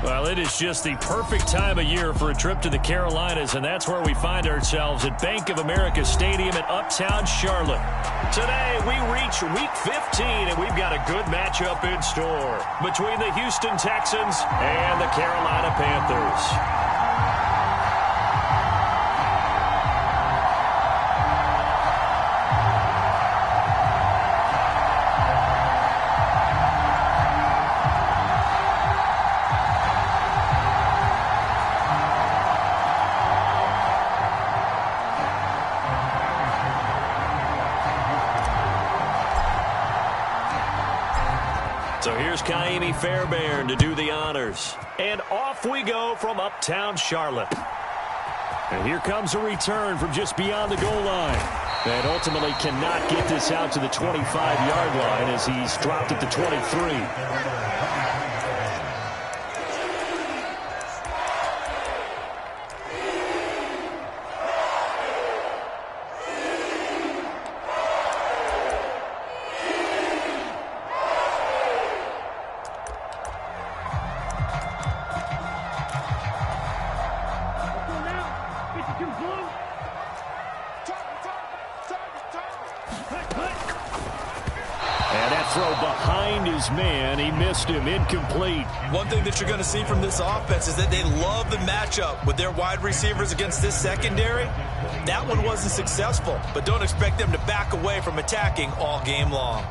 Well, it is just the perfect time of year for a trip to the Carolinas, and that's where we find ourselves at Bank of America Stadium in Uptown Charlotte. Today, we reach Week 15, and we've got a good matchup in store between the Houston Texans and the Carolina Panthers. So here's Kaimi Fairbairn to do the honors. And off we go from Uptown Charlotte. And here comes a return from just beyond the goal line. And ultimately cannot get this out to the 25-yard line as he's dropped at the 23. Throw behind his man. He missed him. Incomplete. One thing that you're going to see from this offense is that they love the matchup with their wide receivers against this secondary. That one wasn't successful, but don't expect them to back away from attacking all game long.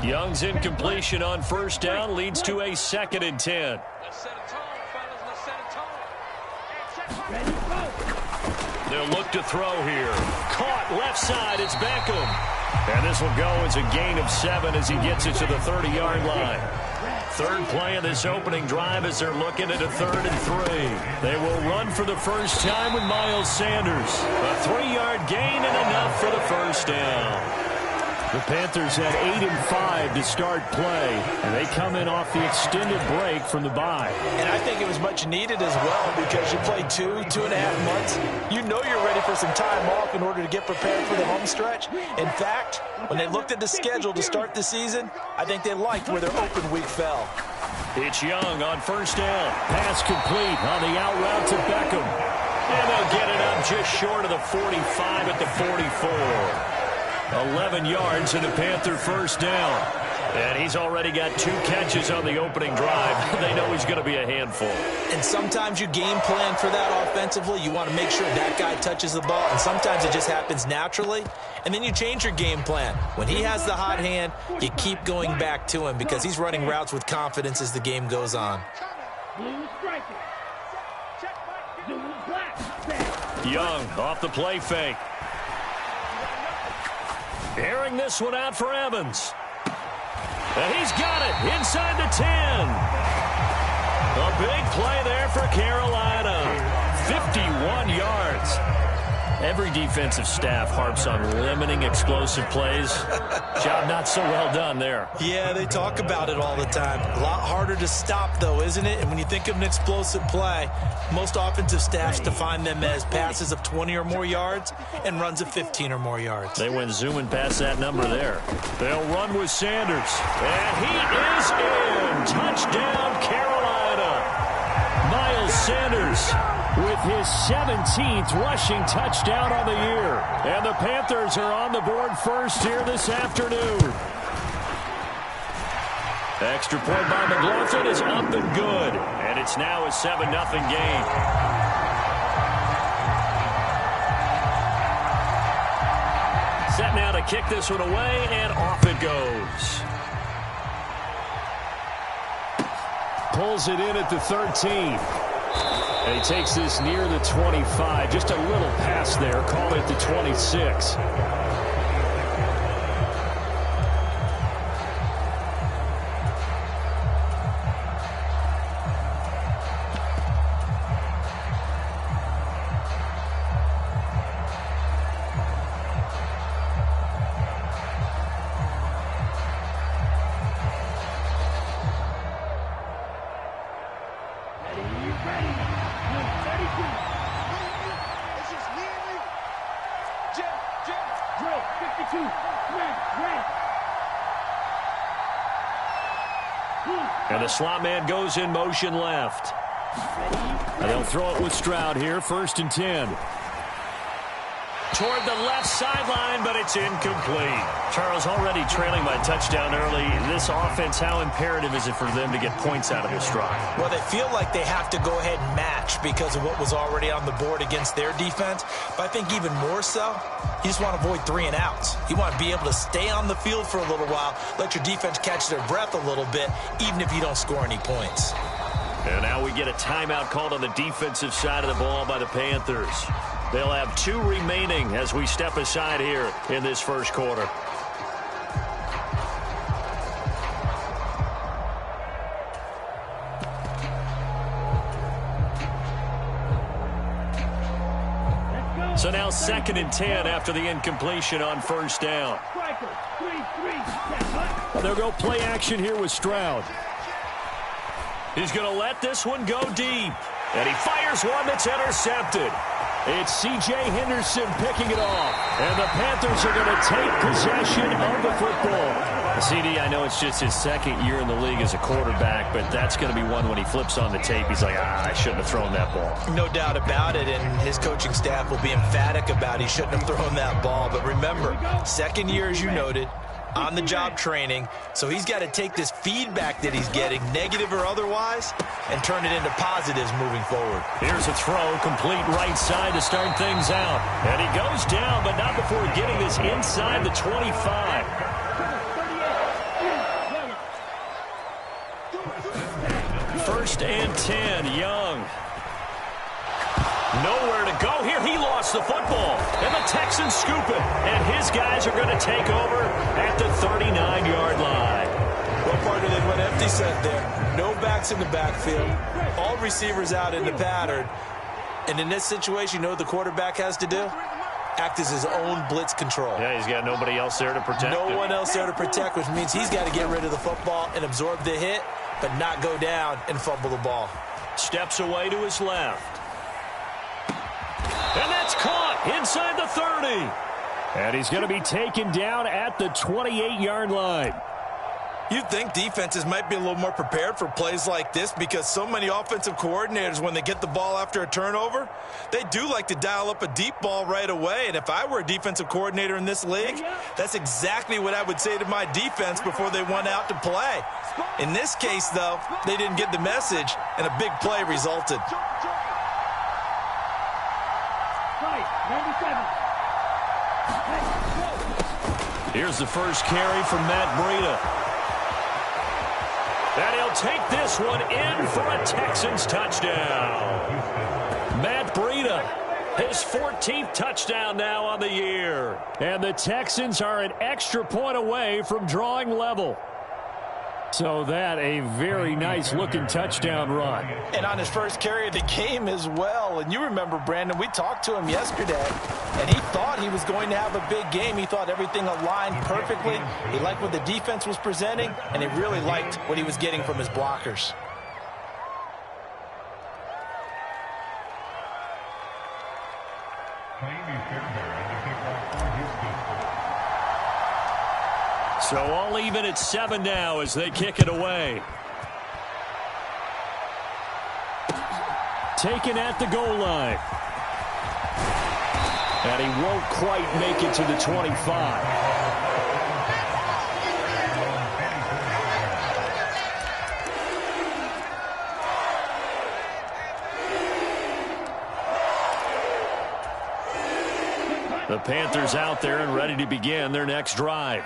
Young's incompletion on first down leads to a 2nd and 10. They'll look to throw here. Caught left side. It's Beckham. And this will go as a gain of 7 as he gets it to the 30-yard line. Third play of this opening drive as they're looking at a 3rd and 3. They will run for the first time with Miles Sanders. A 3-yard gain and enough for the first down. The Panthers had 8 and 5 to start play, and they come in off the extended break from the bye. And I think it was much needed as well because you played 2.5 months. You know you're ready for some time off in order to get prepared for the home stretch. In fact, when they looked at the schedule to start the season, I think they liked where their open week fell. It's Young on first down. Pass complete on the out route to Beckham. And they'll get it up just short of the 45 at the 44. 11 yards and a Panther first down. And he's already got 2 catches on the opening drive. They know he's going to be a handful. And sometimes you game plan for that offensively. You want to make sure that guy touches the ball. And sometimes it just happens naturally. And then you change your game plan. When he has the hot hand, you keep going back to him because he's running routes with confidence as the game goes on. Young off the play fake. Airing this one out for Evans. And he's got it inside the 10. A big play there for Carolina. 51 yards. Every defensive staff harps on limiting explosive plays. Job not so well done there. Yeah, they talk about it all the time. A lot harder to stop, though, isn't it? And when you think of an explosive play, most offensive staffs define them as passes of 20 or more yards and runs of 15 or more yards. They went zooming past that number there. They'll run with Sanders. And he is in. Touchdown, Carolina. Miles Sanders with his 17th rushing touchdown on the year. And the Panthers are on the board first here this afternoon. Extra point by McLaughlin is up and good. And it's now a 7-0 game. Set now to kick this one away, and off it goes. Pulls it in at the 13. And he takes this near the 25. Just a little pass there. Call it the 26. And the slot man goes in motion left. And they'll throw it with Stroud here, 1st and 10. Toward the left sideline, but it's incomplete. Charles, already trailing by touchdown early. This offense, how imperative is it for them to get points out of this drive? Well, they feel like they have to go ahead and match because of what was already on the board against their defense. But I think even more so, you just want to avoid 3 and outs. You want to be able to stay on the field for a little while, let your defense catch their breath a little bit, even if you don't score any points. And now we get a timeout called on the defensive side of the ball by the Panthers. They'll have 2 remaining as we step aside here in this first quarter. So now 2nd and 10 after the incompletion on 1st down. They'll go play action here with Stroud. He's going to let this one go deep. And he fires one that's intercepted. It's C.J. Henderson picking it off. And the Panthers are going to take possession of the football. CD, I know it's just his 2nd year in the league as a quarterback, but that's going to be one when he flips on the tape. He's like, I shouldn't have thrown that ball. No doubt about it, and his coaching staff will be emphatic about he shouldn't have thrown that ball. But remember, 2nd year, as you noted, on-the-job training, so he's got to take this feedback that he's getting, negative or otherwise, and turn it into positives moving forward. Here's a throw, complete right side to start things out. And he goes down, but not before getting this inside the 25. First and 10, Young. Nowhere to go here. He lost the football. And the Texans scoop it. And his guys are going to take over at the 39-yard line. Well, partner, they went empty set there. No backs in the backfield. All receivers out in the pattern. And in this situation, you know what the quarterback has to do? Act as his own blitz control. Yeah, he's got nobody else there to protect him. No one else there to protect, which means he's got to get rid of the football and absorb the hit, but not go down and fumble the ball. Steps away to his left. And that's caught inside the 30. And he's going to be taken down at the 28-yard line. You'd think defenses might be a little more prepared for plays like this because so many offensive coordinators, when they get the ball after a turnover, they do like to dial up a deep ball right away. And if I were a defensive coordinator in this league, that's exactly what I would say to my defense before they went out to play. In this case, though, they didn't get the message, and a big play resulted. Here's the first carry from Matt Breida. And he'll take this one in for a Texans touchdown. Matt Breida, his 14th touchdown now on the year. And the Texans are an extra point away from drawing level. So that a very nice-looking touchdown run. And on his first carry of the game as well. And you remember, Brandon, we talked to him yesterday, and he thought he was going to have a big game. He thought everything aligned perfectly. He liked what the defense was presenting, and he really liked what he was getting from his blockers. So all even at 7 now as they kick it away. Taken at the goal line. And he won't quite make it to the 25. The Panthers out there and ready to begin their next drive.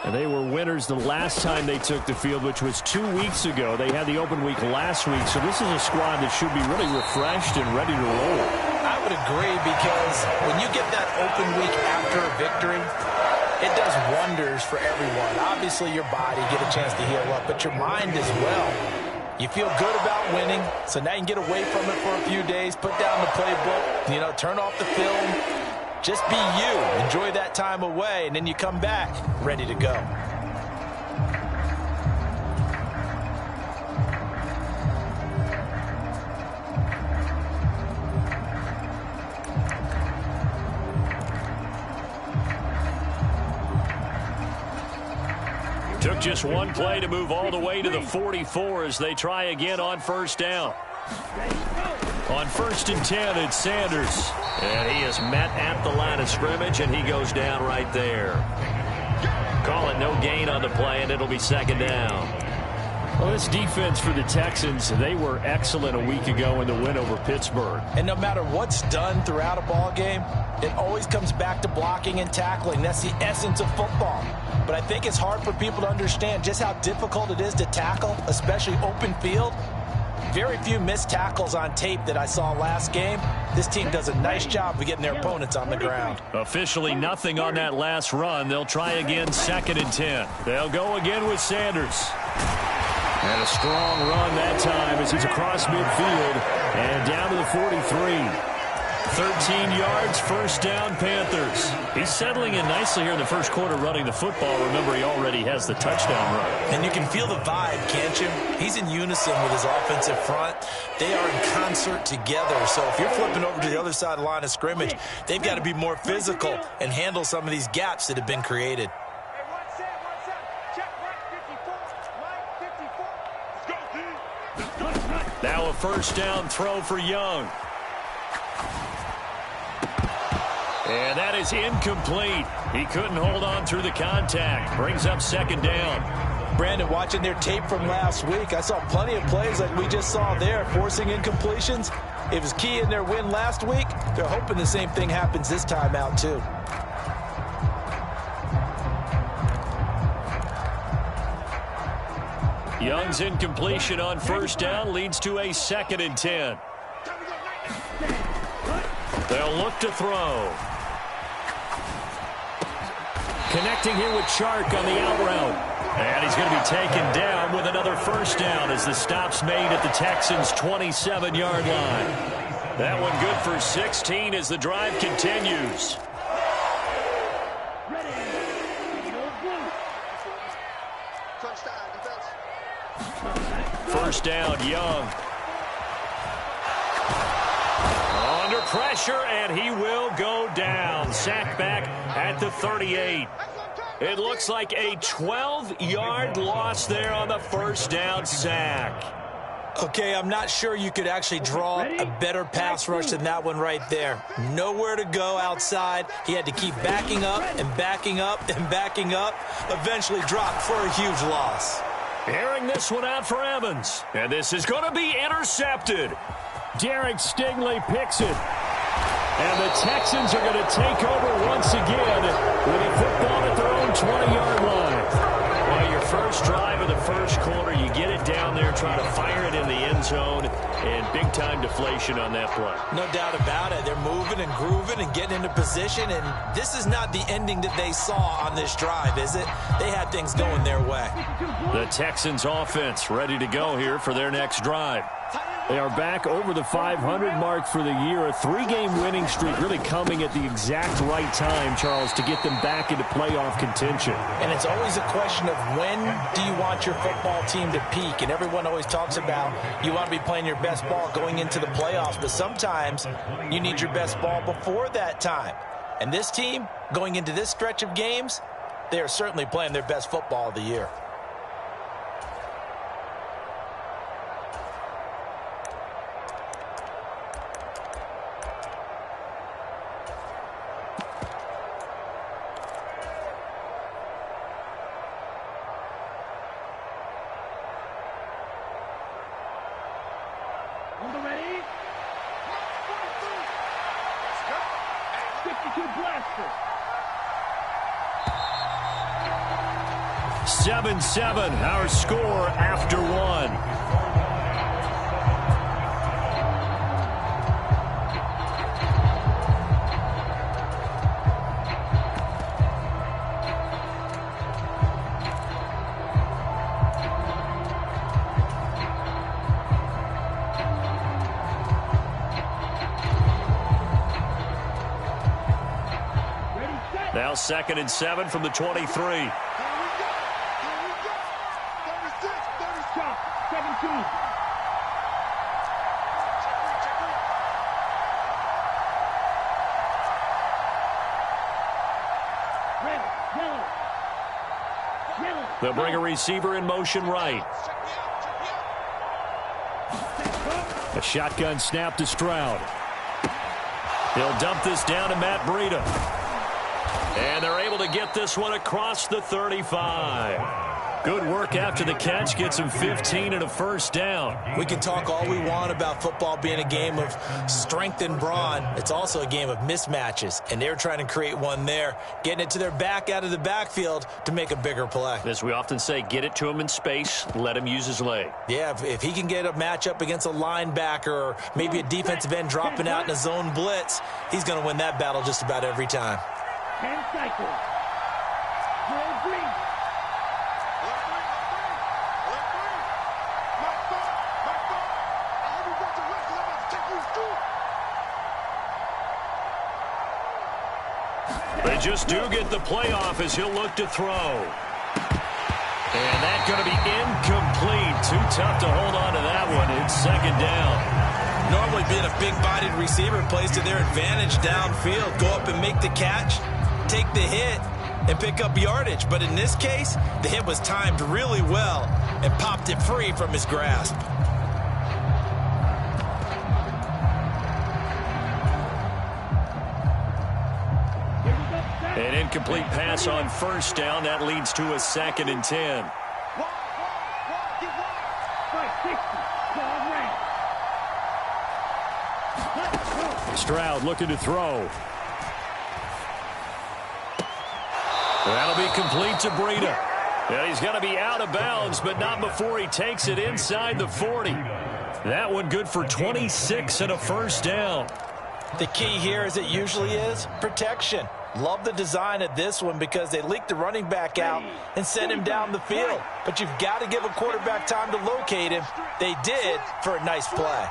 And they were winners the last time they took the field, which was 2 weeks ago. They had the open week last week, so this is a squad that should be really refreshed and ready to roll. I would agree, because when you get that open week after a victory, it does wonders for everyone. Obviously, your body, get a chance to heal up, but your mind as well. You feel good about winning, so now you can get away from it for a few days, put down the playbook, turn off the film. Just be you. Enjoy that time away, and then you come back ready to go. Took just one play to move all the way to the 44 as they try again on first down. On 1st and 10, it's Sanders. And he is met at the line of scrimmage, and he goes down right there. Call it no gain on the play, and it'll be 2nd down. Well, this defense for the Texans, they were excellent a week ago in the win over Pittsburgh. And no matter what's done throughout a ball game, it always comes back to blocking and tackling. That's the essence of football. But I think it's hard for people to understand just how difficult it is to tackle, especially open field. Very few missed tackles on tape that I saw last game. This team does a nice job of getting their opponents on the ground. Officially nothing on that last run. They'll try again 2nd and 10. They'll go again with Sanders. And a strong run that time as he's across midfield and down to the 43. 13 yards, 1st down, Panthers. He's settling in nicely here in the first quarter running the football. Remember, he already has the touchdown run. And you can feel the vibe, can't you? He's in unison with his offensive front. They are in concert together. So if you're flipping over to the other side of the line of scrimmage, they've got to be more physical and handle some of these gaps that have been created. Now a 1st down throw for Young. And that is incomplete. He couldn't hold on through the contact. Brings up 2nd down. Brandon, watching their tape from last week, I saw plenty of plays like we just saw there, forcing incompletions. It was key in their win last week. They're hoping the same thing happens this time out, too. Young's incompletion on 1st down leads to a 2nd and 10. They'll look to throw. Connecting here with Chark on the out route. And he's going to be taken down with another 1st down as the stop's made at the Texans' 27-yard line. That one good for 16 as the drive continues. 1st down, Young. Under pressure, and he will go down. Sack back at the 38. It looks like a 12-yard loss there on the 1st down sack. Okay, I'm not sure you could actually draw a better pass rush than that one right there. Nowhere to go outside. He had to keep backing up and backing up and backing up. Eventually dropped for a huge loss. Airing this one out for Evans. And this is going to be intercepted. Derek Stingley picks it. And the Texans are going to take over once again with a football at their own 20-yard line. Well, your first drive of the first quarter, you get it down there, try to fire it in the end zone, and big-time deflation on that play. No doubt about it. They're moving and grooving and getting into position, and this is not the ending that they saw on this drive, is it? They had things going their way. The Texans offense ready to go here for their next drive. They are back over the 500 mark for the year. A 3-game winning streak really coming at the exact right time, Charles, to get them back into playoff contention. And it's always a question of when do you want your football team to peak? And everyone always talks about you want to be playing your best ball going into the playoffs, but sometimes you need your best ball before that time. And this team, going into this stretch of games, they are certainly playing their best football of the year. On the ready? 52 blaster. 7-7, our score after one. Now 2nd and 7 from the 23. 36, 36, 17. Red, yellow, yellow. They'll bring a receiver in motion right. A shotgun snap to Stroud. He'll dump this down to Matt Breida. And they're able to get this one across the 35. Good work after the catch. Gets him 15 and a first down. We can talk all we want about football being a game of strength and brawn. It's also a game of mismatches, and they're trying to create one there, getting it to their back out of the backfield to make a bigger play. As we often say, get it to him in space, let him use his leg. Yeah, if he can get a matchup against a linebacker or maybe a defensive end dropping out in a zone blitz, he's going to win that battle just about every time. 10 cycles. Drill green. They just do get the play off as he'll look to throw. And that's going to be incomplete. Too tough to hold on to that one. It's second down. Normally being a big-bodied receiver plays to their advantage downfield. Go up and make the catch, take the hit, and pick up yardage. But in this case, the hit was timed really well and popped it free from his grasp. An incomplete pass on first down. That leads to a 2nd and 10. Stroud looking to throw. That'll be complete to Breida. And he's going to be out of bounds, but not before he takes it inside the 40. That one good for 26 and a first down. The key here, as it usually is, protection. Love the design of this one because they leaked the running back out and sent him down the field. But you've got to give a quarterback time to locate him. They did for a nice play.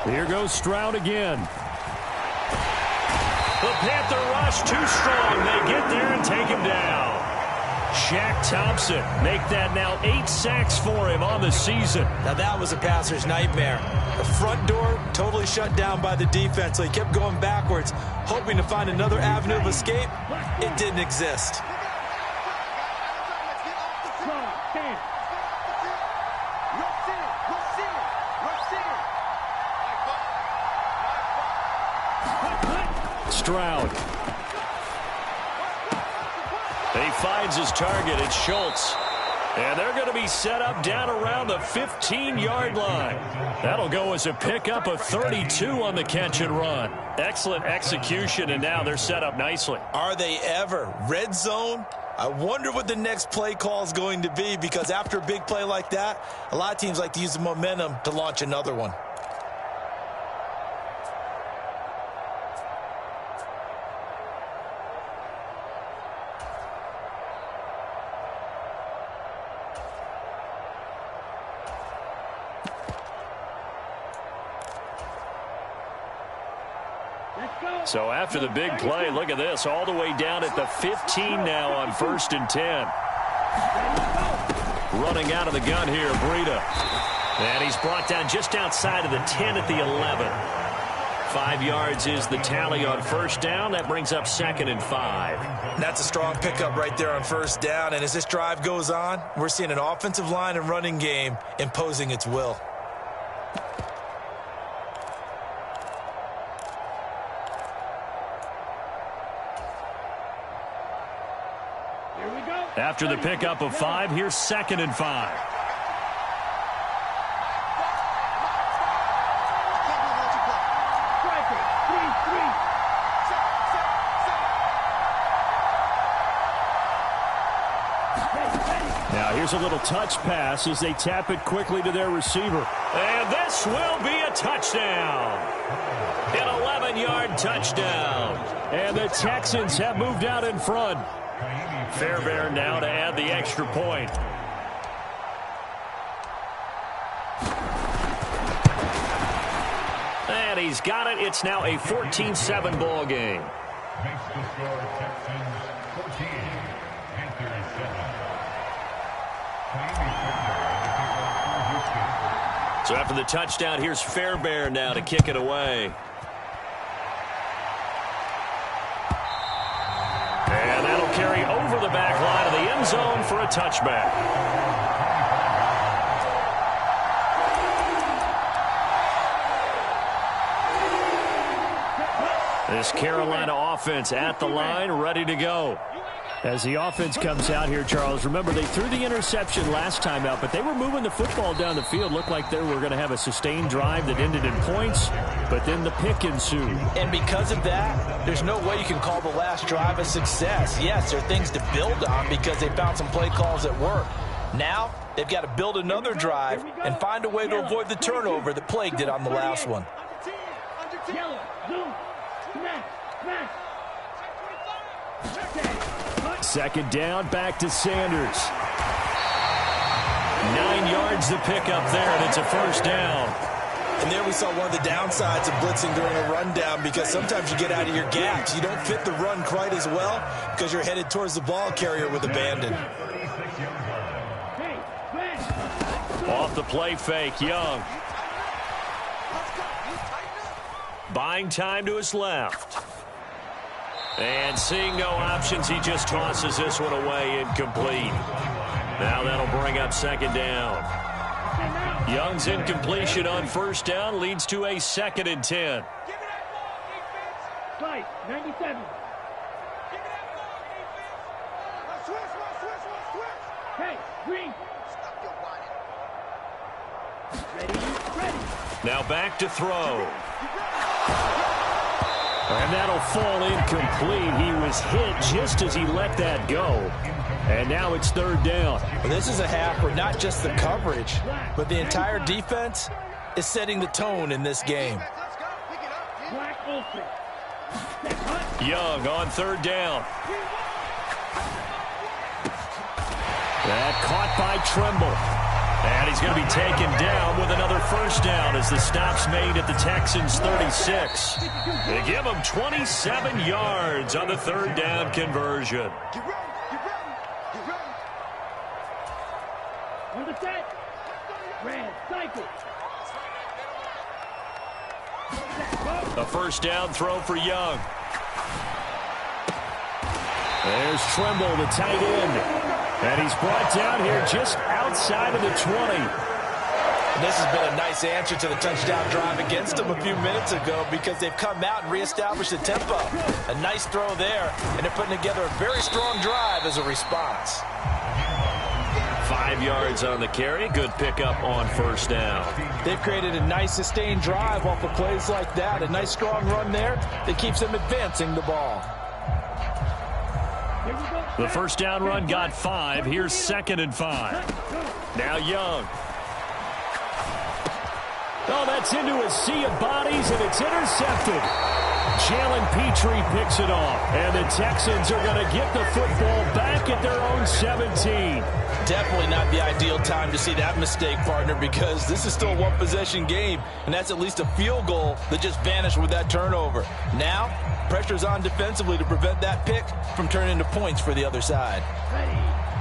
Here goes Stroud again. The Panther rush too strong. They get there and take him down. Shaq Thompson make that now 8 sacks for him on the season. Now that was a passer's nightmare. The front door totally shut down by the defense, so he kept going backwards, hoping to find another avenue of escape. It didn't exist. Stroud. He finds his target. It's Schultz. And they're going to be set up down around the 15-yard line. That'll go as a pickup of 32 on the catch and run. Excellent execution, and now they're set up nicely. Are they ever? Red zone? I wonder what the next play call is going to be, because after a big play like that, a lot of teams like to use the momentum to launch another one. So after the big play, look at this, all the way down at the 15 now on 1st and 10. Running out of the gun here, Breida. And he's brought down just outside of the 10 at the 11. 5 yards is the tally on first down. That brings up 2nd and 5. That's a strong pickup right there on first down. And as this drive goes on, we're seeing an offensive line and running game imposing its will. After the pickup of 5, here's 2nd and 5. Now here's a little touch pass as they tap it quickly to their receiver. And this will be a touchdown. An 11-yard touchdown. And the Texans have moved out in front. Fairbairn now to add the extra point. And he's got it. It's now a 14-7 ball game. Makes the score Texans 14, Panthers 7. So after the touchdown, here's Fairbairn now to kick it away. And that'll carry over the back line of the end zone for a touchback. This Carolina offense at the line, ready to go. As the offense comes out here, Charles, remember they threw the interception last time out, but they were moving the football down the field. Looked like they were going to have a sustained drive that ended in points, but then the pick ensued. And because of that, there's no way you can call the last drive a success. Yes, there are things to build on because they found some play calls that work. Now, they've got to build another drive and find a way to avoid the turnover that plagued it on the last one. Yellow, zoom, smash, smash. Second down, back to Sanders. 9 yards to pick up there, and it's a first down. And there we saw one of the downsides of blitzing during a rundown because sometimes you get out of your gaps. You don't fit the run quite as well because you're headed towards the ball carrier with abandon. Off the play fake, Young. Buying time to his left. And seeing no options, he just tosses this one away, incomplete. Now that'll bring up second down. Young's incompletion on first down leads to a 2nd and 10. Fight, 97. Hey, green. Ready. Now back to throw. And that'll fall incomplete. He was hit just as he let that go. And now it's third down. Well, this is a half where not just the coverage, but the entire defense is setting the tone in this game. Young on third down. That caught by Tremble. And he's going to be taken down with another first down as the stop's made at the Texans' 36. They give him 27 yards on the third down conversion. On the set. Red, cycle. A first down throw for Young. There's Tremble, the tight end. And he's brought down here just outside of the 20. And this has been a nice answer to the touchdown drive against them a few minutes ago because they've come out and reestablished the tempo. A nice throw there, and they're putting together a very strong drive as a response. 5 yards on the carry. Good pickup on first down. They've created a nice sustained drive off of plays like that. A nice strong run there that keeps them advancing the ball. The first down run got 5. Here's 2nd and 5. Now Young. Oh, that's into a sea of bodies, and it's intercepted. Jalen Petrie picks it off, and the Texans are going to get the football back at their own 17. Definitely not the ideal time to see that mistake, partner, because this is still a one-possession game, and that's at least a field goal that just vanished with that turnover. Now, pressure's on defensively to prevent that pick from turning into points for the other side.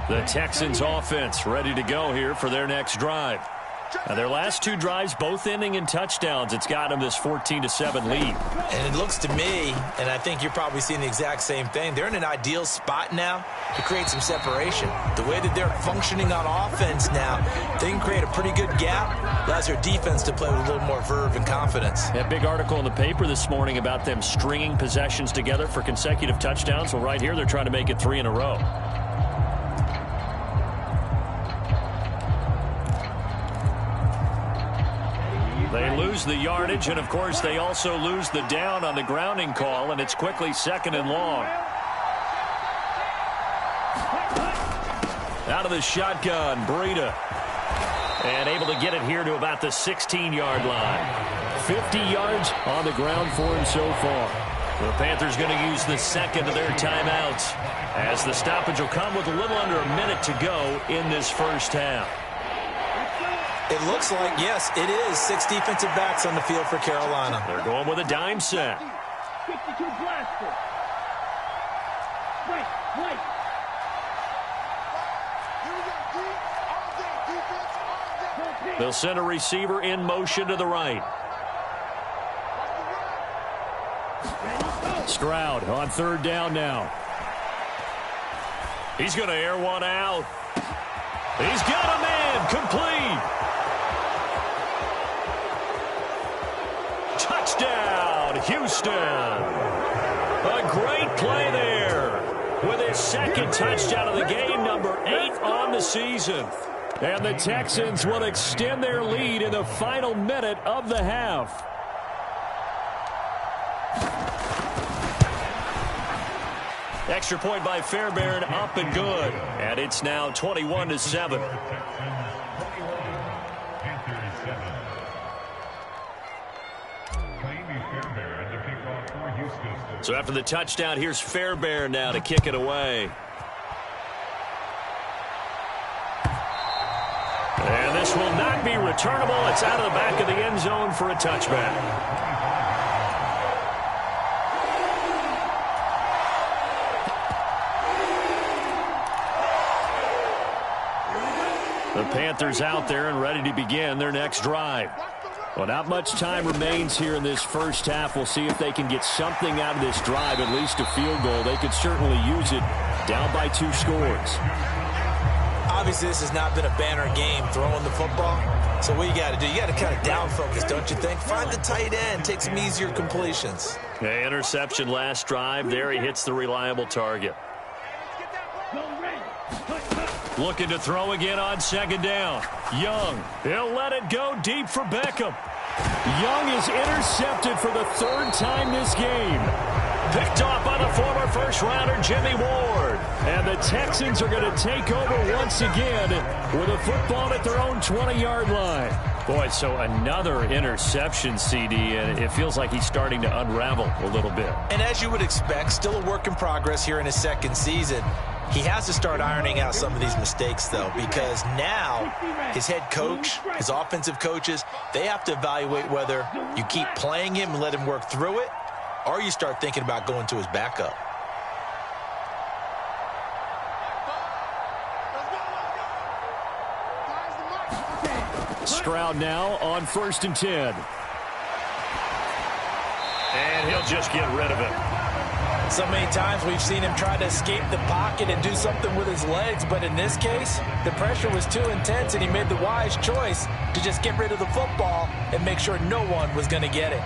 The Texans offense ready to go here for their next drive. Now their last 2 drives both ending in touchdowns. It's got them this 14-7 lead. And it looks to me, and I think you're probably seeing the exact same thing, they're in an ideal spot now to create some separation. The way that they're functioning on offense now, they can create a pretty good gap. Allows their defense to play with a little more verve and confidence. A big article in the paper this morning about them stringing possessions together for consecutive touchdowns. Well, right here they're trying to make it 3 in a row. They lose the yardage, and, of course, they also lose the down on the grounding call, and it's quickly 2nd and long. Out of the shotgun, Breida. And able to get it here to about the 16-yard line. 50 yards on the ground for him so far. The Panthers going to use the second of their timeouts as the stoppage will come with a little under a minute to go in this first half. It looks like, yes, it is 6 defensive backs on the field for Carolina. They're going with a dime set. 52 blaster. Right. Don't pick. They'll send a receiver in motion to the right. Stroud on third down now. He's going to air one out. He's got a man. Complete. Touchdown, Houston. A great play there with his second touchdown of the game, number 8 on the season. And the Texans will extend their lead in the final minute of the half. Extra point by Fairbairn, up and good. And it's now 21-7. So after the touchdown, here's Fairbairn now to kick it away. And this will not be returnable. It's out of the back of the end zone for a touchback. The Panthers out there and ready to begin their next drive. Well, not much time remains here in this first half. We'll see if they can get something out of this drive, at least a field goal. They could certainly use it down by 2 scores. Obviously, this has not been a banner game throwing the football. So what you got to do, you got to kind of down focus, don't you think? Find the tight end, take some easier completions. Okay, interception last drive. There he hits the reliable target. Looking to throw again on second down. Young, he'll let it go deep for Beckham. Young is intercepted for the 3rd time this game. Picked off by the former first-rounder Jimmy Ward. And the Texans are going to take over once again with a football at their own 20-yard line. Boy, so another interception, CD, and it feels like he's starting to unravel a little bit. And as you would expect, still a work in progress here in his second season. He has to start ironing out some of these mistakes, though, because now his head coach, his offensive coaches, they have to evaluate whether you keep playing him and let him work through it, or you start thinking about going to his backup. Stroud now on 1st and 10. And he'll just get rid of it. So many times we've seen him try to escape the pocket and do something with his legs, but in this case, the pressure was too intense and he made the wise choice to just get rid of the football and make sure no one was going to get it.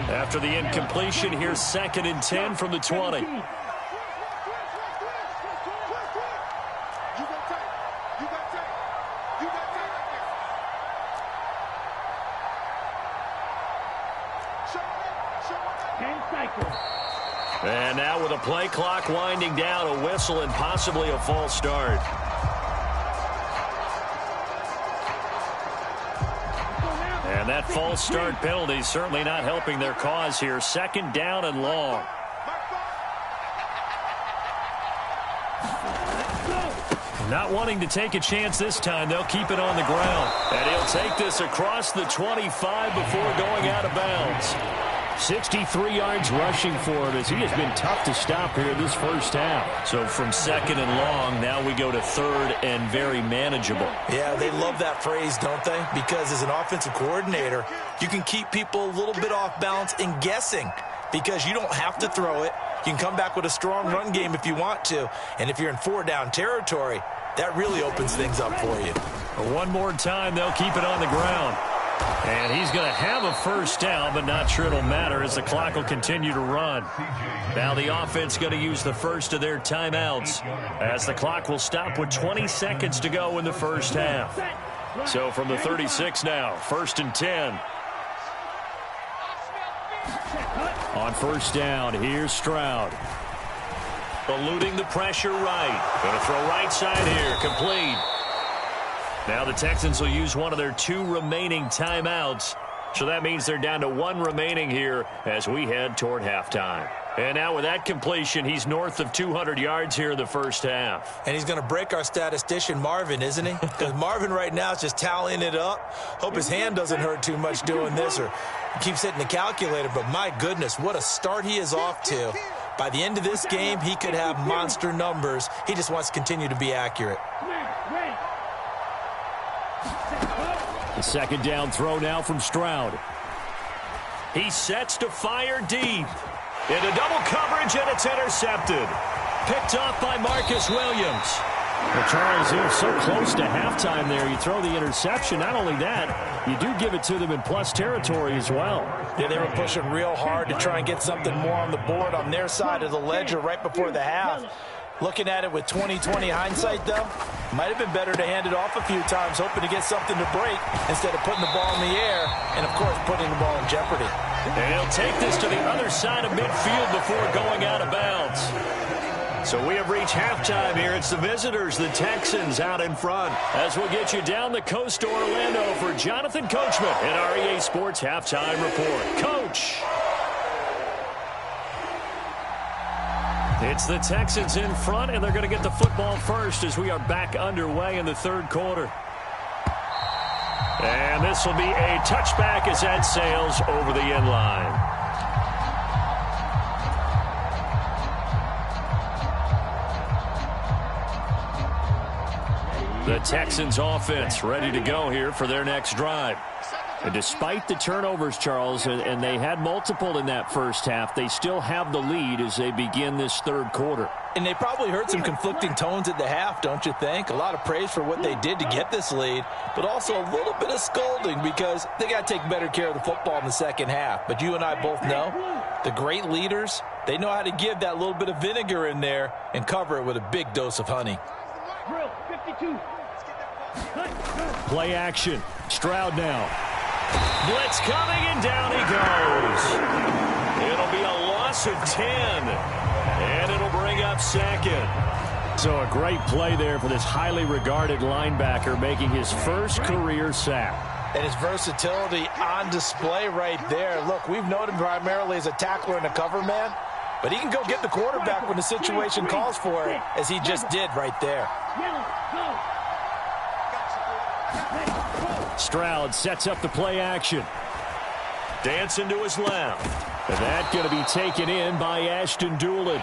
After the incompletion, here's 2nd and 10 from the 20. And now with a play clock winding down, a whistle and possibly a false start. And that false start penalty certainly not helping their cause here. 2nd down and long. Not wanting to take a chance this time, they'll keep it on the ground. And he'll take this across the 25 before going out of bounds. 63 yards rushing for him as he has been tough to stop here this first half. So from 2nd and long, now we go to 3rd and very manageable. Yeah, they love that phrase, don't they? Because as an offensive coordinator, you can keep people a little bit off balance and guessing because you don't have to throw it. You can come back with a strong run game if you want to. And if you're in 4-down territory, that really opens things up for you. One more time, they'll keep it on the ground. And he's going to have a first down, but not sure it'll matter as the clock will continue to run. Now the offense going to use the first of their timeouts as the clock will stop with 20 seconds to go in the first half. So from the 36 now, 1st and 10. On 1st down, here's Stroud. Eluding the pressure right. Going to throw right side here, complete. Now the Texans will use one of their 2 remaining timeouts. So that means they're down to 1 remaining here as we head toward halftime. And now with that completion, he's north of 200 yards here in the first half. And he's going to break our statistician, Marvin, isn't he? Because Marvin right now is just tallying it up. Hope his hand doesn't hurt too much doing this, or he keeps hitting the calculator. But my goodness, what a start he is off to. By the end of this game, he could have monster numbers. He just wants to continue to be accurate. The second down throw now from Stroud. He sets to fire deep. Into double coverage, and it's intercepted. Picked off by Marcus Williams. Well, Charles, you're so close to halftime there. You throw the interception. Not only that, you do give it to them in plus territory as well. Yeah, they were pushing real hard to try and get something more on the board on their side of the ledger right before the half. Looking at it with 20/20 hindsight, though, might have been better to hand it off a few times, hoping to get something to break instead of putting the ball in the air and, of course, putting the ball in jeopardy. And he'll take this to the other side of midfield before going out of bounds. So we have reached halftime here. It's the visitors, the Texans, out in front. As we'll get you down the coast to Orlando for Jonathan Coachman at REA Sports Halftime Report. Coach! It's the Texans in front, and they're going to get the football first as we are back underway in the third quarter. And this will be a touchback as that sails over the end line. The Texans offense ready to go here for their next drive. And despite the turnovers, Charles, and they had multiple in that first half, they still have the lead as they begin this third quarter. And they probably heard some conflicting tones at the half, don't you think? A lot of praise for what they did to get this lead, but also a little bit of scolding because they got to take better care of the football in the second half. But you and I both know the great leaders, they know how to give that little bit of vinegar in there and cover it with a big dose of honey. Drill 52. Play action. Stroud now. Blitz coming, and down he goes. It'll be a loss of 10, and it'll bring up second. So a great play there for this highly regarded linebacker making his first career sack. And his versatility on display right there. Look, we've known him primarily as a tackler and a cover man, but he can go get the quarterback when the situation calls for it, as he just did right there. Stroud sets up the play action. Dancing to his left. And that going to be taken in by Ashton Doolin.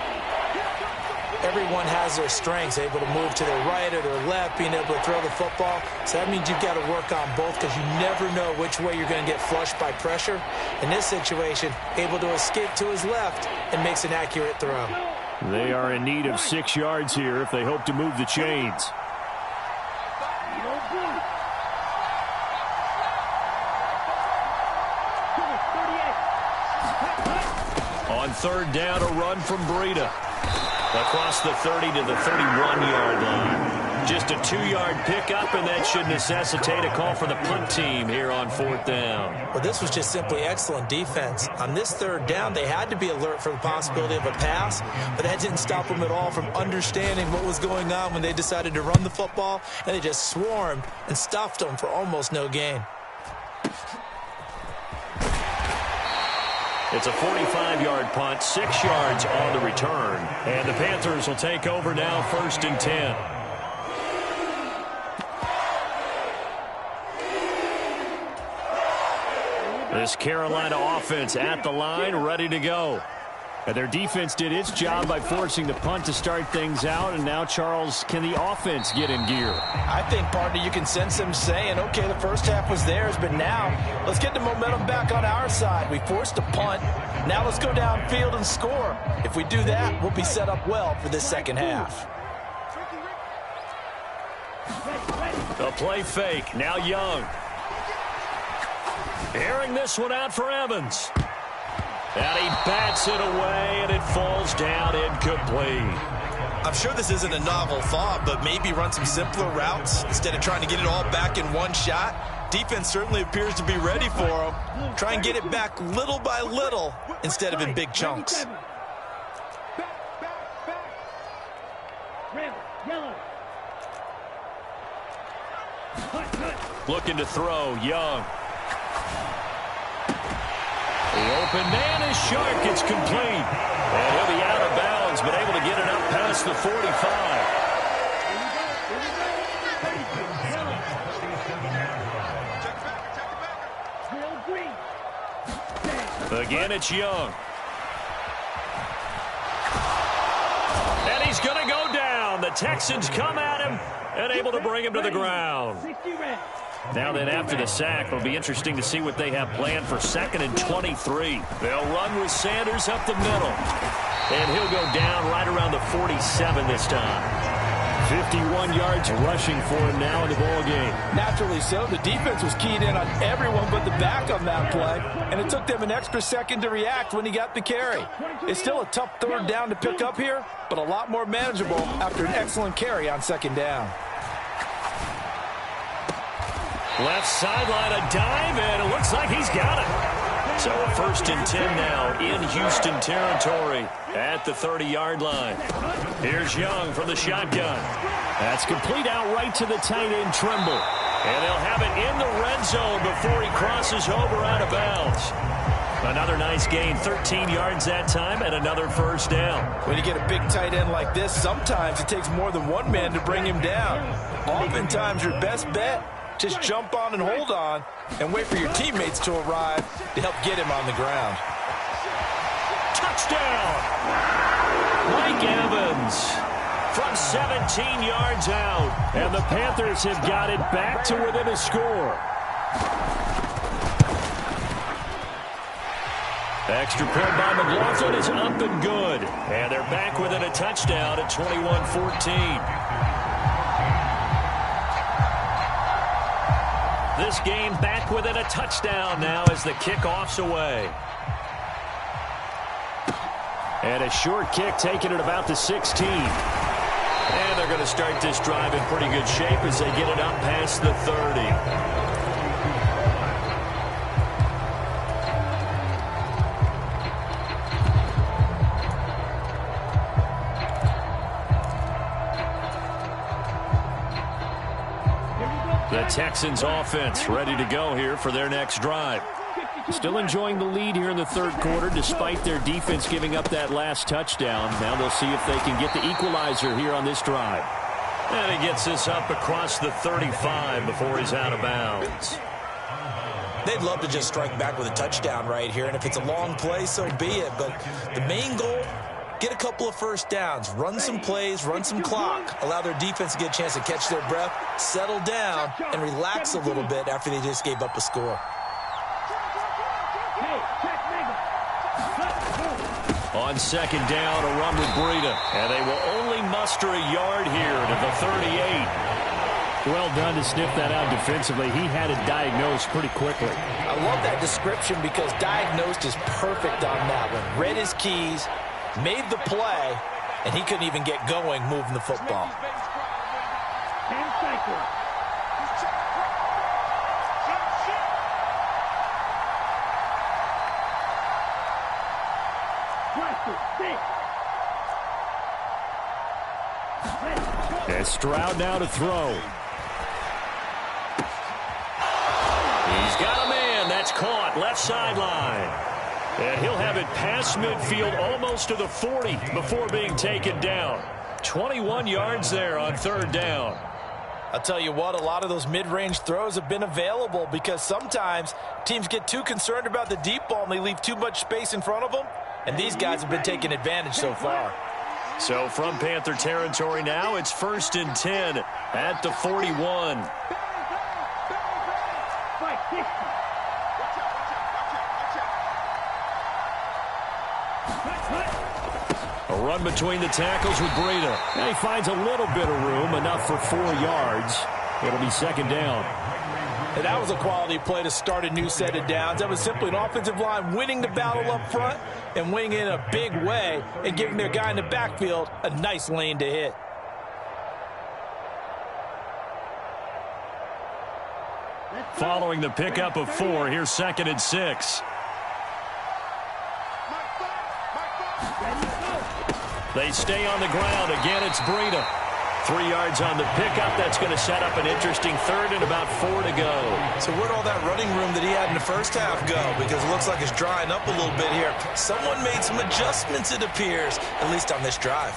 Everyone has their strengths, able to move to their right or their left, being able to throw the football. So that means you've got to work on both because you never know which way you're going to get flushed by pressure. In this situation, able to escape to his left and makes an accurate throw. They are in need of 6 yards here if they hope to move the chains. On third down, a run from Breida. Across the 30 to the 31-yard line. Just a 2-yard pickup, and that should necessitate a call for the punt team here on fourth down. Well, this was just simply excellent defense. On this third down, they had to be alert for the possibility of a pass, but that didn't stop them at all from understanding what was going on when they decided to run the football, and they just swarmed and stuffed them for almost no gain. It's a 45-yard punt, 6 yards on the return. And the Panthers will take over now, 1st and 10. This Carolina offense at the line, ready to go. And their defense did its job by forcing the punt to start things out. And now, Charles, can the offense get in gear? I think, partner, you can sense them saying, okay, the first half was theirs, but now let's get the momentum back on our side. We forced a punt. Now let's go downfield and score. If we do that, we'll be set up well for this second half. A play fake. Now Young. Airing this one out for Evans. And he bats it away, and it falls down incomplete. I'm sure this isn't a novel thought, but maybe run some simpler routes instead of trying to get it all back in one shot. Defense certainly appears to be ready for him. Try and get it back little by little instead of in big chunks. Looking to throw, Young. The open man is Shark. It's complete. And he'll be out of bounds, but able to get it up past the 45. Again, it's Young. And he's going to go down. The Texans come at him and able to bring him to the ground. Now then, after the sack, it'll be interesting to see what they have planned for 2nd and 23. They'll run with Sanders up the middle. And he'll go down right around the 47 this time. 51 yards rushing for him now in the ball game. Naturally so. The defense was keyed in on everyone but the back on that play, and it took them an extra second to react when he got the carry. It's still a tough 3rd down to pick up here, but a lot more manageable after an excellent carry on 2nd down. Left sideline, a dive, and it looks like he's got it. So a 1st and 10 now in Houston territory at the 30-yard line. Here's Young from the shotgun. That's complete outright to the tight end, Trimble. And they'll have it in the red zone before he crosses over out of bounds. Another nice gain, 13 yards that time, and another 1st down. When you get a big tight end like this, sometimes it takes more than one man to bring him down. Oftentimes, your best bet, just jump on and hold on and wait for your teammates to arrive to help get him on the ground. Touchdown! Mike Evans from 17 yards out. And the Panthers have got it back to within a score. Extra point by McLaughlin is up and good. And they're back within a touchdown at 21-14. This game back within a touchdown now as the kickoff's away. And a short kick taken at about the 16. And they're going to start this drive in pretty good shape as they get it up past the 30. The Texans offense ready to go here for their next drive. Still enjoying the lead here in the 3rd quarter despite their defense giving up that last touchdown. Now they'll see if they can get the equalizer here on this drive. And he gets this up across the 35 before he's out of bounds. They'd love to just strike back with a touchdown right here, and if it's a long play, so be it. But the main goal, get a couple of 1st downs, run some plays, run some clock, allow their defense to get a chance to catch their breath, settle down, and relax a little bit after they just gave up a score. On 2nd down, a run with Breida. And they will only muster a yard here to the 38. Well done to sniff that out defensively. He had it diagnosed pretty quickly. I love that description because diagnosed is perfect on that one. Read his keys, made the play, and he couldn't even get going moving the football. And Stroud now to throw. He's got a man. That's caught. Left sideline. And he'll have it past midfield almost to the 40 before being taken down. 21 yards there on 3rd down. I'll tell you what, a lot of those mid-range throws have been available because sometimes teams get too concerned about the deep ball and they leave too much space in front of them. And these guys have been taking advantage so far. So from Panther territory now, it's 1st and 10 at the 41. A run between the tackles with Breida. And he finds a little bit of room, enough for 4 yards. It'll be 2nd down. And that was a quality play to start a new set of downs. That was simply an offensive line winning the battle up front and winning it in a big way and giving their guy in the backfield a nice lane to hit. Following the pickup of 4, here's 2nd and 6. They stay on the ground. Again, it's Breida. 3 yards on the pickup. That's going to set up an interesting third and about 4 to go. So where'd all that running room that he had in the first half go? Because it looks like it's drying up a little bit here. Someone made some adjustments, it appears, at least on this drive.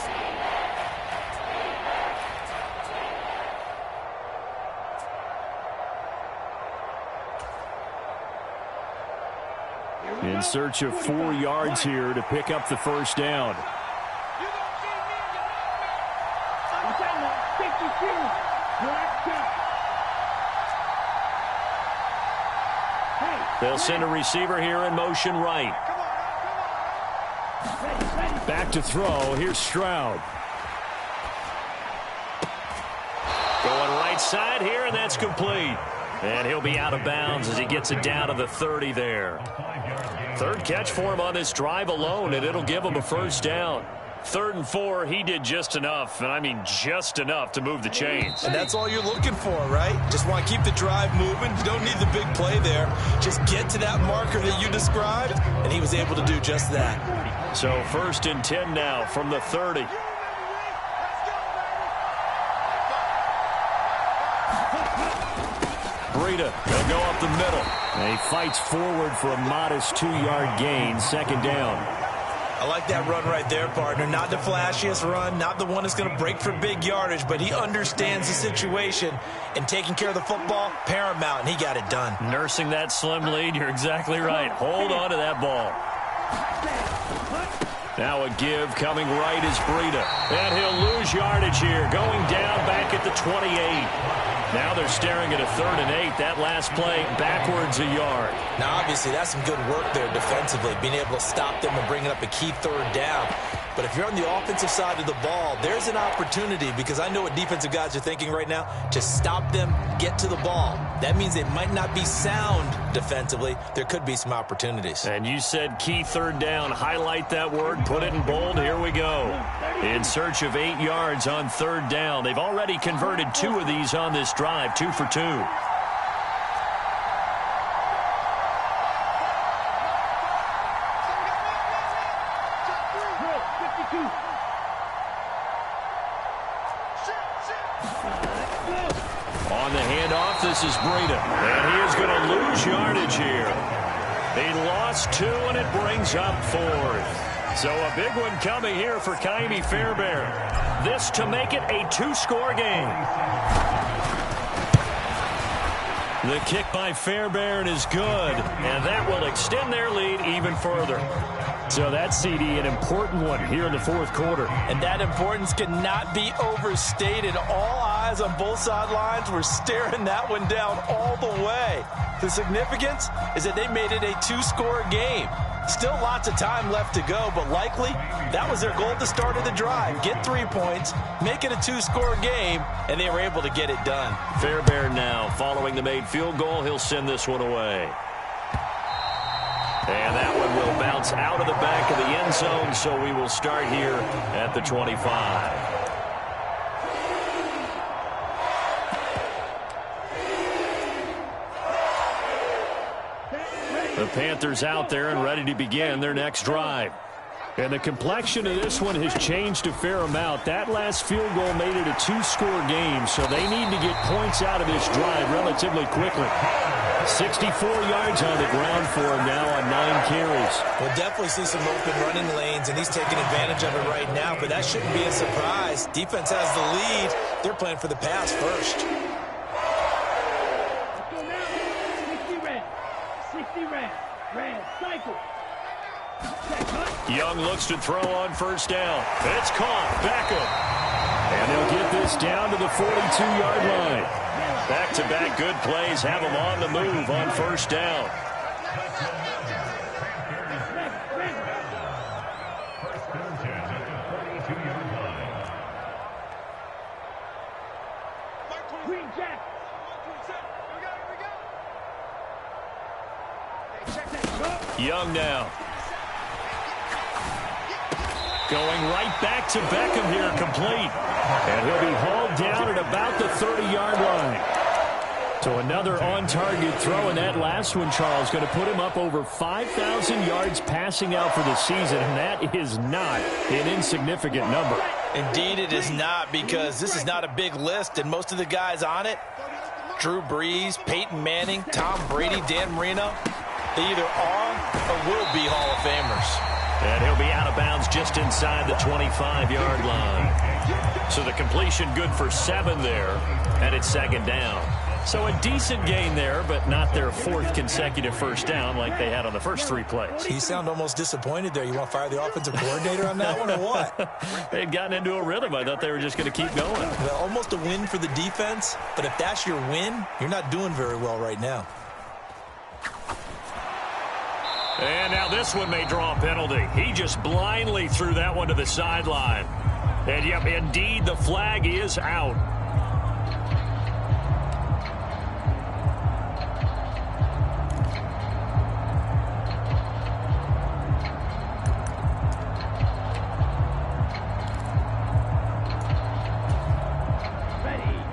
In search of 4 yards here to pick up the first down. They'll send a receiver here in motion right. Back to throw. Here's Stroud. Going right side here, and that's complete. And he'll be out of bounds as he gets it down to the 30 there. 3rd catch for him on this drive alone, and it'll give him a first down. 3rd and 4, he did just enough, and I mean just enough to move the chains. And that's all you're looking for, right? Just want to keep the drive moving. You don't need the big play there. Just get to that marker that you described, and he was able to do just that. So 1st and 10 now from the 30. Breida, they'll go up the middle. And he fights forward for a modest 2-yard gain, 2nd down. I like that run right there, partner. Not the flashiest run, not the one that's going to break for big yardage, but he understands the situation, and taking care of the football, paramount, and he got it done. Nursing that slim lead, you're exactly right. Hold on to that ball. Now a give coming right is Breida. And he'll lose yardage here, going down back at the 28. Now they're staring at a 3rd and 8. That last play backwards a yard. Now, obviously, that's some good work there defensively, being able to stop them and bringing up a key 3rd down. But if you're on the offensive side of the ball, there's an opportunity, because I know what defensive guys are thinking right now, to stop them, get to the ball. That means they might not be sound defensively. There could be some opportunities. And you said key 3rd down. Highlight that word, put it in bold. Here we go. In search of 8 yards on 3rd down. They've already converted 2 of these on this drive, 2 for 2. On the handoff, this is Breida. And he is going to lose yardage here. He lost 2, and it brings up 4th. So a big one coming here for Ka'imi Fairbairn. This to make it a 2-score game. The kick by Fairbairn is good, and that will extend their lead even further. So that's, CD, an important one here in the 4th quarter. And that importance cannot be overstated. All eyes on both sidelines were staring that one down all the way. The significance is that they made it a 2-score game. Still lots of time left to go, but likely that was their goal at the start of the drive. Get 3 points, make it a 2-score game, and they were able to get it done. Fairbairn now, following the made field goal, he'll send this one away. And that one will bounce out of the back of the end zone, so we will start here at the 25. The Panthers out there and ready to begin their next drive. And the complexion of this one has changed a fair amount. That last field goal made it a 2-score game, so they need to get points out of this drive relatively quickly. 64 yards on the ground for him now on 9 carries. We'll definitely see some open running lanes, and he's taking advantage of it right now, but that shouldn't be a surprise. Defense has the lead. They're playing for the pass first. Young looks to throw on 1st down. It's caught. Beckham. And they'll get this down to the 42-yard line. Back-to-back good plays have them on the move on 1st down. Young now. Going right back to Beckham here, complete. And he'll be hauled down at about the 30-yard line. So another on-target throw, and that last one, Charles, going to put him up over 5,000 yards passing out for the season, and that is not an insignificant number. Indeed it is not, because this is not a big list, and most of the guys on it, Drew Brees, Peyton Manning, Tom Brady, Dan Marino, they either are or will be Hall of Famers. And he'll be out of bounds just inside the 25-yard line. So the completion good for 7 there, and it's second down. So a decent gain there, but not their 4th consecutive first down like they had on the first 3 plays. You sound almost disappointed there. You want to fire the offensive coordinator on that one or what? They had gotten into a rhythm. I thought they were just going to keep going. Well, almost a win for the defense, but if that's your win, you're not doing very well right now. And now this one may draw a penalty. He just blindly threw that one to the sideline. And, yep, indeed, the flag is out.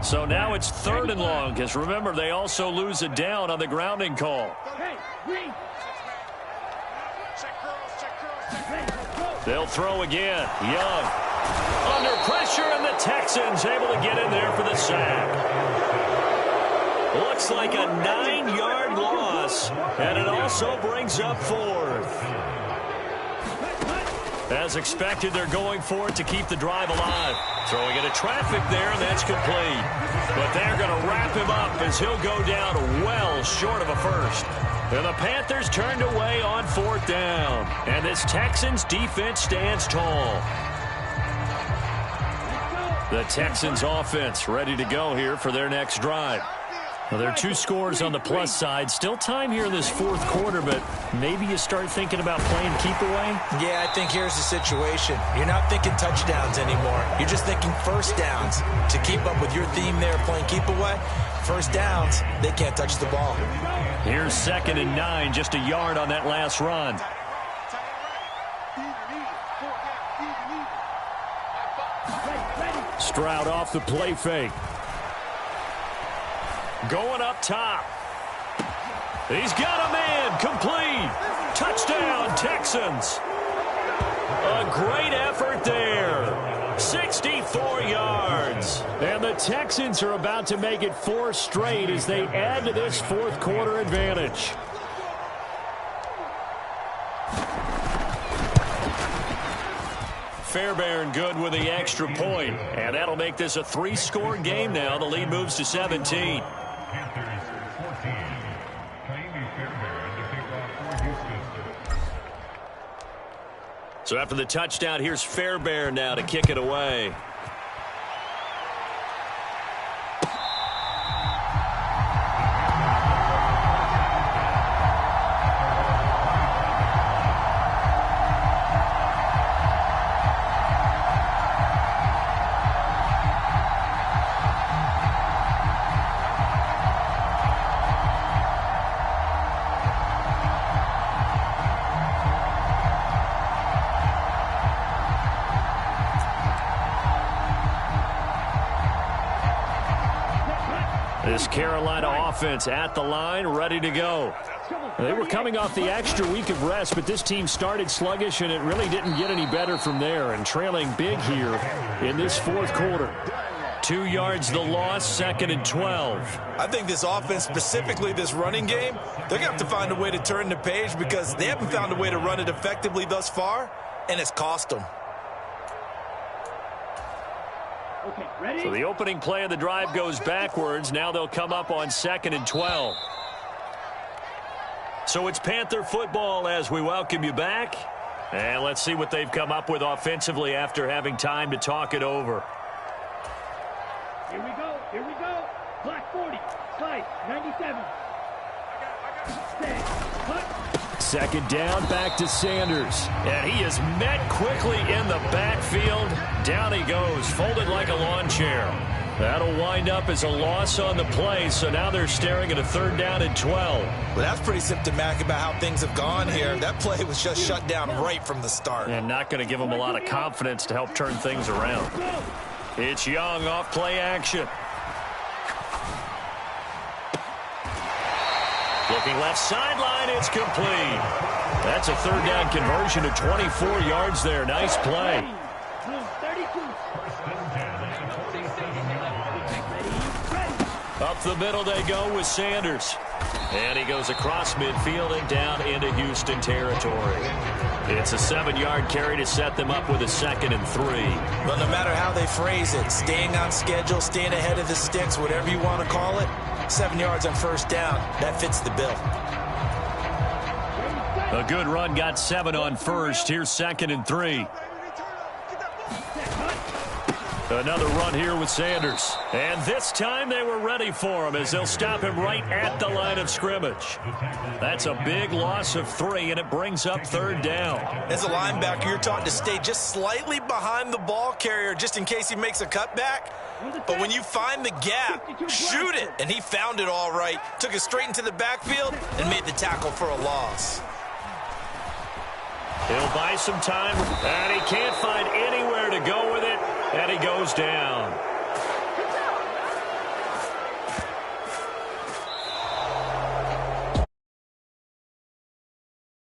So now it's 3rd and long, because remember, they also lose a down on the grounding call. They'll throw again. Young under pressure, and the Texans able to get in there for the sack. Looks like a 9-yard loss, and it also brings up 4th. As expected, they're going for it to keep the drive alive. Throwing into traffic there, and that's complete. But they're going to wrap him up as he'll go down well short of a first. And the Panthers turned away on 4th down. And this Texans defense stands tall. The Texans offense ready to go here for their next drive. Well, there are 2 scores on the plus side. Still time here in this 4th quarter, but maybe you start thinking about playing keep away? Yeah, I think here's the situation. You're not thinking touchdowns anymore. You're just thinking first downs. To keep up with your theme there, playing keep away, first downs, they can't touch the ball. Here's 2nd and 9, just a yard on that last run. Stroud off the play fake. Going up top. He's got a man. Complete. Touchdown, Texans. A great effort there. 64 yards. And the Texans are about to make it 4 straight as they add to this 4th quarter advantage. Fairbairn good with the extra point. And that'll make this a 3-score game now. The lead moves to 17. Panthers 14. Jaime Fairbairn to pick off for Houston. So after the touchdown, here's Fairbairn now to kick it away. This Carolina offense at the line, ready to go. They were coming off the extra week of rest, but this team started sluggish, and it really didn't get any better from there, and trailing big here in this 4th quarter. 2 yards the loss, 2nd and 12. I think this offense, specifically this running game, they're going to have to find a way to turn the page because they haven't found a way to run it effectively thus far, and it's cost them. Okay, ready? So the opening play of the drive goes backwards. Now they'll come up on 2nd and 12. So it's Panther football as we welcome you back. And let's see what they've come up with offensively after having time to talk it over. Here we go. Here we go. Black 40. Slice 97. Stand. Cut. 2nd down, back to Sanders. And he is met quickly in the backfield. Down he goes, folded like a lawn chair. That'll wind up as a loss on the play, so now they're staring at a 3rd down and 12. Well, that's pretty symptomatic about how things have gone here. That play was just shut down right from the start. And not going to give them a lot of confidence to help turn things around. It's Young off play action. Looking left sideline, it's complete. That's a third down conversion to 24 yards there. Nice play. Up the middle they go with Sanders. And he goes across midfield and down into Houston territory. It's a 7-yard carry to set them up with a 2nd and 3. But no matter how they phrase it, staying on schedule, staying ahead of the sticks, whatever you want to call it, 7 yards on first down, that fits the bill. A good run got 7 on first. Here's 2nd and 3. Another run here with Sanders. And this time they were ready for him as they'll stop him right at the line of scrimmage. That's a big loss of 3, and it brings up 3rd down. As a linebacker, you're taught to stay just slightly behind the ball carrier just in case he makes a cutback. But when you find the gap, shoot it. And he found it all right. Took it straight into the backfield and made the tackle for a loss. He'll buy some time, and he can't find anywhere to go with it, and he goes down.